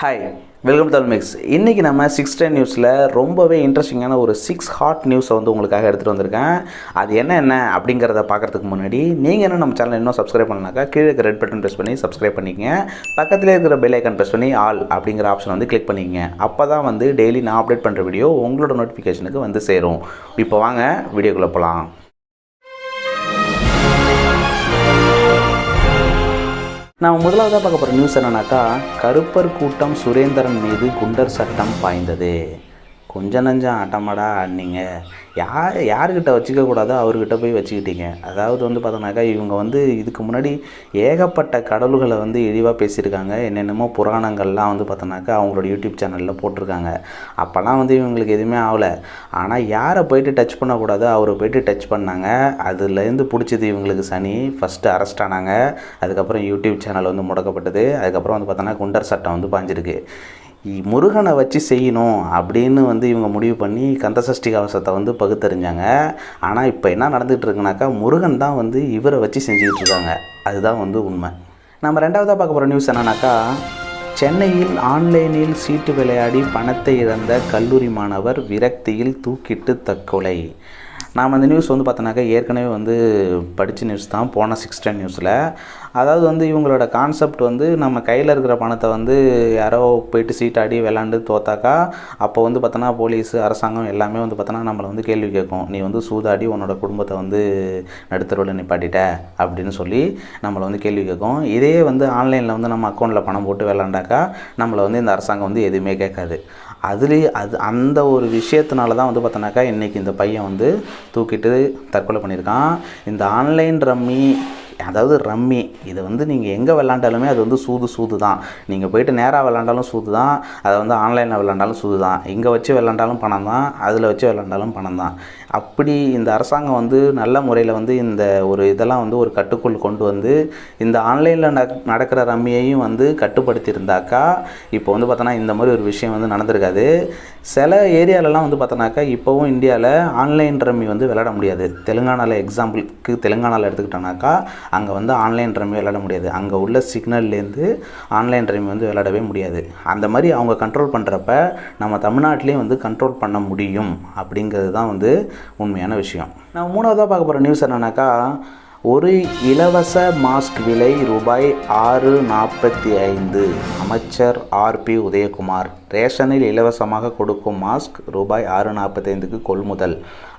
Hi, welcome Tamil mix. இன்றைக்கி நம்ம 610 நியூஸில் ரொம்பவே இன்ட்ரெஸ்டிங்கான ஒரு 6 ஹாட் நியூஸை உங்களுக்காக எடுத்துகிட்டு வந்திருக்கேன். அது என்ன அப்படிங்கிறத பார்க்குறதுக்கு முன்னாடி நீங்கள் என்ன நம்ம சேனல் இன்னும் சப்ஸ்கிரைப் பண்ணாக்கா கீழே இருக்கிற ரெட் பட்டன் ப்ரெஸ் பண்ணி சப்ஸ்கிரைப் பண்ணிக்கங்க. பக்கத்தில் இருக்கிற பெல் ஐக்கான் ப்ரெஸ் பண்ணி ஆல் அப்படிங்கிற ஆப்ஷன் கிளிக் பண்ணிக்கங்க. அப்போ தான் டெய்லி நான் அப்டேட் பண்ணுற வீடியோ உங்களோட நோட்டிஃபிகேஷனுக்கு சேரும். இப்போ வாங்க வீடியோக்குள்ளே போகலாம். நான் முதலாவதாக பார்க்க போகிற நியூஸ் என்னன்னாக்கா, கருப்பர் கூட்டம் சுரேந்திரன் மீது குண்டர் சட்டம் பாய்ந்தது. கொஞ்சம் நஞ்சம் ஆட்டமாடா ஆடினீங்க. யார்கிட்ட வச்சுக்கக்கூடாதோ அவர்கிட்ட போய் வச்சுக்கிட்டீங்க. அதாவது பார்த்தோன்னாக்கா, இவங்க இதுக்கு முன்னாடி ஏகப்பட்ட கடவுள்களை இழிவாக பேசியிருக்காங்க. என்னென்னமோ புராணங்கள்லாம் பார்த்தோன்னாக்கா அவங்களோட யூடியூப் சேனலில் போட்டிருக்காங்க. அப்போல்லாம் இவங்களுக்கு எதுவுமே ஆகலை. ஆனால் யாரை போய்ட்டு டச் பண்ணக்கூடாதோ அவரை போய்ட்டு டச் பண்ணாங்க. அதுலேருந்து பிடிச்சது இவங்களுக்கு சனி. ஃபஸ்ட்டு அரெஸ்ட் ஆனாங்க. அதுக்கப்புறம் யூடியூப் சேனல் முடக்கப்பட்டது. அதுக்கப்புறம் பார்த்தோன்னா குண்டர் சட்டம் பாஞ்சிருக்கு. முருகனை வச்சு செய்யணும் அப்படின்னு இவங்க முடிவு பண்ணி கந்தசஷ்டி கவசத்தை பகுத்தறிஞ்சாங்க. ஆனால் இப்போ என்ன நடந்துகிட்டு இருக்குனாக்கா, முருகன் தான் இவரை வச்சு செஞ்சுக்கிட்டு இருக்காங்க. அதுதான் உண்மை. நம்ம ரெண்டாவதாக பார்க்க போகிற நியூஸ் என்னன்னாக்கா, சென்னையில் ஆன்லைனில் சீட்டு விளையாடி பணத்தை இழந்த கல்லூரி மாணவர் விரக்தியில் தூக்கிட்டு தற்கொலை. நாம் அந்த நியூஸ் பார்த்தோன்னாக்கா ஏற்கனவே படித்த நியூஸ் தான், போன 610 நியூஸில். அதாவது இவங்களோட கான்செப்ட் நம்ம கையில் இருக்கிற பணத்தை யாரோ போயிட்டு சீட்டாடி விளாண்டு தோத்தாக்கா, அப்போ பார்த்தோன்னா போலீஸு அரசாங்கம் எல்லாமே பார்த்தோன்னா நம்மளை கேள்வி கேட்கும். நீ சூதாடி உன்னோட குடும்பத்தை நடுத்தருவில் நிப்பாட்டிட்ட அப்படின்னு சொல்லி நம்மளை கேள்வி கேட்கும். இதே ஆன்லைனில் நம்ம அக்கௌண்ட்டில் பணம் போட்டு விளாண்டாக்கா நம்மளை இந்த அரசாங்கம் எதுவுமே கேட்காது. அந்த ஒரு விஷயத்தினால தான் பார்த்தோன்னாக்கா இன்றைக்கி இந்த பையன் தூக்கிட்டு தற்கொலை பண்ணியிருக்கான். இந்த ஆன்லைன் ரம்மி, அதாவது ரம்மி, இதை நீங்கள் எங்கே விளாண்டாலுமே அது சூது தான். நீங்கள் போய்ட்டு நேராக விளாண்டாலும் சூது தான், அதை ஆன்லைனில் விளாண்டாலும் சூது தான். இங்கே வச்சு விளாண்டாலும் பணம் தான், அதில் வச்சு விளாண்டாலும் பணம் தான். அப்படி இந்த அரசாங்கம் நல்ல முறையில் இந்த ஒரு இதெல்லாம் ஒரு கட்டுக்குள் கொண்டு இந்த ஆன்லைனில் நடக்கிற ரம்மியையும் கட்டுப்படுத்தியிருந்தாக்கா இப்போ பார்த்தோன்னா இந்த மாதிரி ஒரு விஷயம் நடந்திருக்காது. சில ஏரியாலலாம் பார்த்தோன்னாக்கா இப்போவும் இந்தியாவில் ஆன்லைன் ரம்மி விளையாட முடியாது. தெலுங்கானாவில், எக்ஸாம்பிளுக்கு தெலுங்கானாவில் எடுத்துக்கிட்டோன்னாக்கா, அங்கே ஆன்லைன் ரம்மி விளையாட முடியாது. அங்கே உள்ள சிக்னல்லேருந்து ஆன்லைன் ரம்மி விளையாடவே முடியாது. அந்த மாதிரி அவங்க கண்ட்ரோல் பண்ணுறப்ப நம்ம தமிழ்நாட்டிலையும் கண்ட்ரோல் பண்ண முடியும் அப்படிங்கிறது தான் உண்மையான விஷயம். நான் மூணாவதாக பார்க்க போகிற நியூஸ் என்னன்னாக்கா, ஒரு இலவச மாஸ்க் விலை ரூபாய் 6.45. அமைச்சர் ஆர்பி உதயகுமார். ரேஷனில் இலவசமாக கொடுக்கும் மாஸ்க் ரூபாய் 6.45க்கு கொள்முதல்.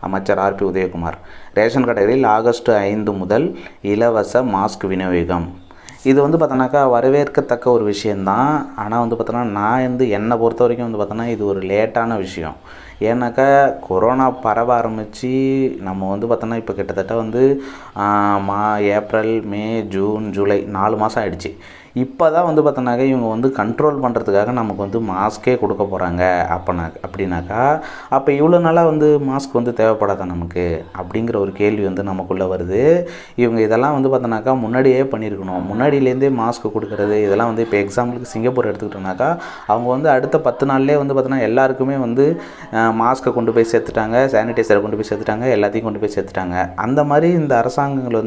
அமைச்சர் ஆர்பி உதயகுமார். ரேஷன் கடைகளில் ஆகஸ்ட் 5 முதல் இலவச மாஸ்க் விநியோகம். இது பார்த்தோன்னாக்கா வரவேற்கத்தக்க ஒரு விஷயந்தான். ஆனால் பார்த்தோன்னா நான் என்னை பொறுத்த வரைக்கும் பார்த்தோன்னா இது ஒரு லேட்டான விஷயம். ஏன்னாக்கா கொரோனா பரவ ஆரம்பித்து நம்ம பார்த்தோன்னா இப்போ கிட்டத்தட்ட ஏப்ரல், மே, ஜூன், ஜூலை 4 மாதம் ஆகிடுச்சு. இப்போ தான் பார்த்தோன்னாக்கா இவங்க கண்ட்ரோல் பண்ணுறதுக்காக நமக்கு மாஸ்க்கே கொடுக்க போகிறாங்க. அப்படின்னாக்கா அப்போ இவ்வளோ நாளாக மாஸ்க் தேவைப்படாதா நமக்கு அப்படிங்கிற ஒரு கேள்வி நமக்குள்ளே வருது. இவங்க இதெல்லாம் பார்த்தோன்னாக்கா முன்னாடியே பண்ணியிருக்கணும். முன்னாடியிலேருந்தே மாஸ்க் கொடுக்குறது இதெல்லாம் இப்போ எக்ஸாம்பிளுக்கு சிங்கப்பூர் எடுத்துக்கிட்டோம்னாக்கா, அவங்க அடுத்த 10 நாள்லேயே பார்த்தோன்னா எல்லாருக்குமே மாஸ்க்கை கொண்டு போய் சேர்த்துட்டாங்க, சானிடைசரை கொண்டு போய் சேர்த்துட்டாங்க, எல்லாத்தையும் கொண்டு போய் சேர்த்துட்டாங்க. அந்த மாதிரி இந்த அரசாங்கங்கள்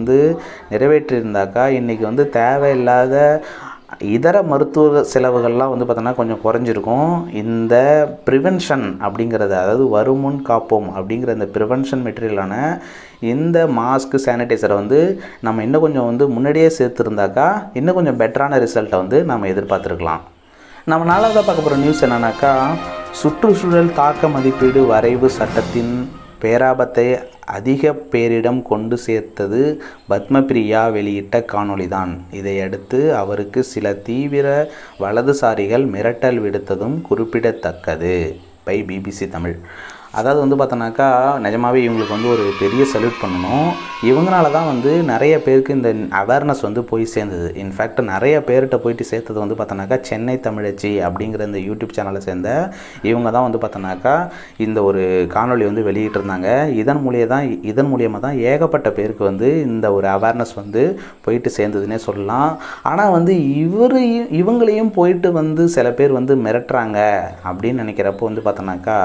நிறைவேற்றியிருந்தாக்கா இன்றைக்கி தேவையில்லாத இதர மருத்துவ செலவுகள்லாம் பார்த்தோன்னா கொஞ்சம் குறைஞ்சிருக்கும். இந்த ப்ரிவென்ஷன் அப்படிங்கிறது, அதாவது வருமுன் காப்போம் அப்படிங்கிற இந்த ப்ரிவென்ஷன் மெட்டீரியலான இந்த மாஸ்க்கு, சானிடைசரை நம்ம இன்னும் கொஞ்சம் முன்னாடியே சேர்த்துருந்தாக்கா இன்னும் கொஞ்சம் பெட்டரான ரிசல்ட்டை நம்ம எதிர்பார்த்துருக்கலாம். நம்ம நாலாவதாக பார்க்க போகிற நியூஸ் என்னன்னாக்கா, சுற்றுச்சூழல் தாக்க மதிப்பீடு வரைவு சட்டத்தின் பேராபத்தை அதிக பேரிடம் கொண்டு சேர்த்தது பத்மபிரியா வெளியிட்ட காணொளி தான். இதையடுத்து அவருக்கு சில தீவிர வலதுசாரிகள் மிரட்டல் விடுத்ததும் குறிப்பிடத்தக்கது. By BBC Tamil. அதாவது பார்த்தோன்னாக்கா நிஜமாகவே இவங்களுக்கு ஒரு பெரிய சல்யூட் பண்ணணும். இவங்களால தான் நிறைய பேருக்கு இந்த அவேர்னஸ் போய் சேர்ந்தது. இன்ஃபேக்ட் நிறைய பேர்கிட்ட போயிட்டு சேர்த்தது பார்த்தோன்னாக்கா சென்னை தமிழச்சி அப்படிங்கிற இந்த யூடியூப் சேனலை சேர்ந்த இவங்க தான் பார்த்தோன்னாக்கா இந்த ஒரு காணொளி வெளியிட்டிருந்தாங்க. இதன் மூலியமாக தான் ஏகப்பட்ட பேருக்கு இந்த ஒரு அவேர்னஸ் போயிட்டு சேர்ந்ததுன்னே சொல்லலாம். ஆனால் இவங்களையும் போயிட்டு சில பேர் மிரட்டுறாங்க அப்படின்னு நினைக்கிறப்போ பார்த்தோன்னாக்கா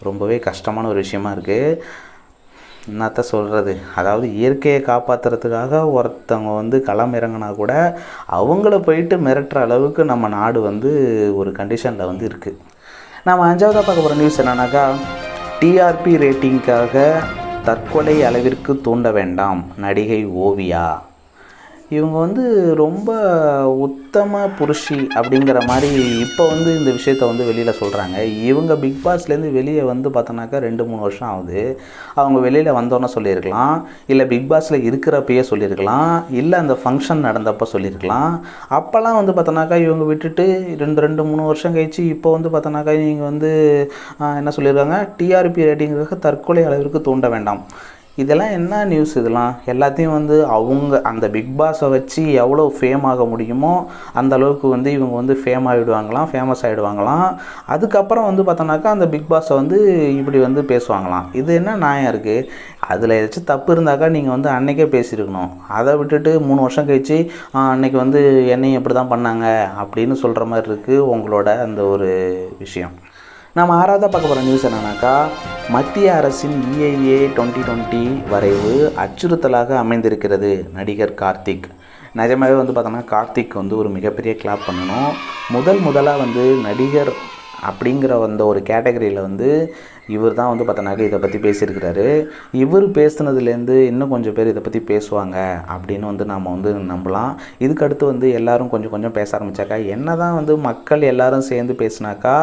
ரொம்பவே கஷ்டமான ஒரு விஷயமா இருக்குது. என்னத்த சொல்கிறது, அதாவது இயற்கையை காப்பாற்றுறதுக்காக ஒருத்தவங்க வந்து களம் இறங்கினா கூட அவங்கள போயிட்டு மிரட்டுற அளவுக்கு நம்ம நாடு வந்து ஒரு கண்டிஷனில் வந்து இருக்குது. நம்ம 5வதாக பார்க்க போகிற நியூஸ் என்னன்னாக்கா, டிஆர்பி ரேட்டிங்காக தற்கொலை அளவிற்கு தூண்ட வேண்டாம் நடிகை ஓவியா. இவங்க வந்து ரொம்ப உத்தம புருஷி அப்படிங்கிற மாதிரி இப்போ வந்து இந்த விஷயத்த வந்து வெளியில் சொல்கிறாங்க. இவங்க பிக் பாஸ்லேருந்து வெளியே வந்து பார்த்தோன்னாக்கா 2-3 வருஷம் ஆகுது. அவங்க வெளியில் வந்தோன்னே சொல்லியிருக்கலாம், இல்லை பிக் பாஸில் இருக்கிறப்பயே சொல்லியிருக்கலாம், இல்லை அந்த ஃபங்க்ஷன் நடந்தப்போ சொல்லியிருக்கலாம். அப்போல்லாம் வந்து பார்த்தோன்னாக்கா இவங்க விட்டுட்டு 2-3 வருஷம் கழிச்சு இப்போ வந்து பார்த்தோன்னாக்கா இவங்க வந்து என்ன சொல்லியிருக்காங்க, டிஆர்பி ரேட்டிங்காக தற்கொலை அளவிற்கு தூண்ட வேண்டாம். இதெல்லாம் என்ன நியூஸ்? இதெல்லாம் எல்லாத்தையும் வந்து அவங்க அந்த பிக் பாஸை வச்சு எவ்வளோ ஃபேம் ஆக முடியுமோ அந்த அளவுக்கு வந்து இவங்க வந்து ஃபேம் ஆகிடுவாங்களாம், ஃபேமஸ் ஆகிடுவாங்களாம். அதுக்கப்புறம் வந்து பார்த்தோன்னாக்கா அந்த பிக் பாஸை வந்து இப்படி வந்து பேசுவாங்களாம். இது என்ன நியாயம் இருக்குது? அதில் ஏதாச்சும் தப்பு இருந்தாக்கா நீங்கள் வந்து அன்றைக்கே பேசியிருக்கணும். அதை விட்டுட்டு 3 வருஷம் கழிச்சு அன்றைக்கி வந்து என்னையும் இப்படி தான் பண்ணாங்க அப்படின்னு சொல்கிற மாதிரி இருக்குது உங்களோட அந்த ஒரு விஷயம். நம்ம 6வதாக பார்க்க போகிற நியூஸ் என்னன்னாக்கா, மத்திய அரசின் EIA 2020 வரைவு அச்சுறுத்தலாக அமைந்திருக்கிறது நடிகர் கார்த்திக். நிஜமாகவே வந்து பார்த்தோன்னா கார்த்திக் வந்து ஒரு மிகப்பெரிய கிளாப் பண்ணணும். முதலாக வந்து நடிகர் அப்படிங்கிற அந்த ஒரு கேட்டகரியில் வந்து இவர் தான் வந்து பார்த்தோன்னாக்கா இதை பற்றி பேசியிருக்கிறாரு. இவர் பேசுனதுலேருந்து இன்னும் கொஞ்சம் பேர் இதை பற்றி பேசுவாங்க அப்படின்னு வந்து நாம் வந்து நம்பலாம். இதுக்கடுத்து வந்து எல்லோரும் கொஞ்சம் கொஞ்சம் பேச ஆரம்பித்தாக்கா, என்ன தான் வந்து மக்கள் எல்லோரும் சேர்ந்து பேசினாக்கா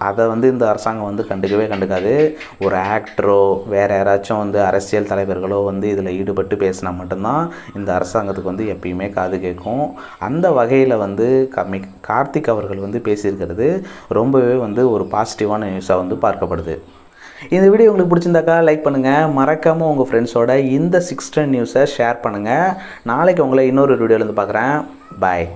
அதை வந்து இந்த அரசாங்கம் வந்து கண்டுக்காது. ஒரு ஆக்டரோ வேறு யாராச்சும் வந்து அரசியல் தலைவர்களோ வந்து இதில் ஈடுபட்டு பேசினா மட்டும்தான் இந்த அரசாங்கத்துக்கு வந்து எப்பயுமே காது கேட்கும். அந்த வகையில் வந்து கார்த்திக் அவர்கள் வந்து பேசியிருக்கிறது ரொம்பவே வந்து ஒரு பாசிட்டிவான நியூஸாக வந்து பார்க்கப்படுது. இந்த வீடியோ உங்களுக்கு பிடிச்சிருந்தாக்கா லைக் பண்ணுங்கள், மறக்காமல் உங்கள் ஃப்ரெண்ட்ஸோட இந்த 610 நியூஸை ஷேர் பண்ணுங்கள். நாளைக்கு உங்களை இன்னொரு வீடியோவில் வந்து பார்க்குறேன். பாய்.